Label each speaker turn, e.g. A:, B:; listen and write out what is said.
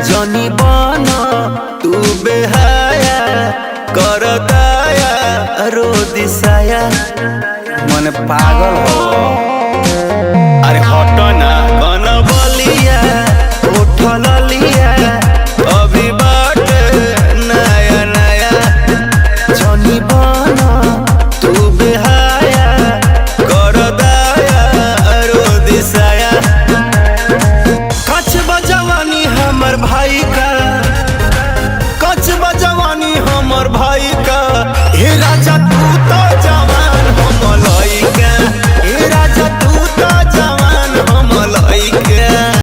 A: जनी बन तू बेहाया कर दया रो दिसाया मन पागल हो। अरे हट ना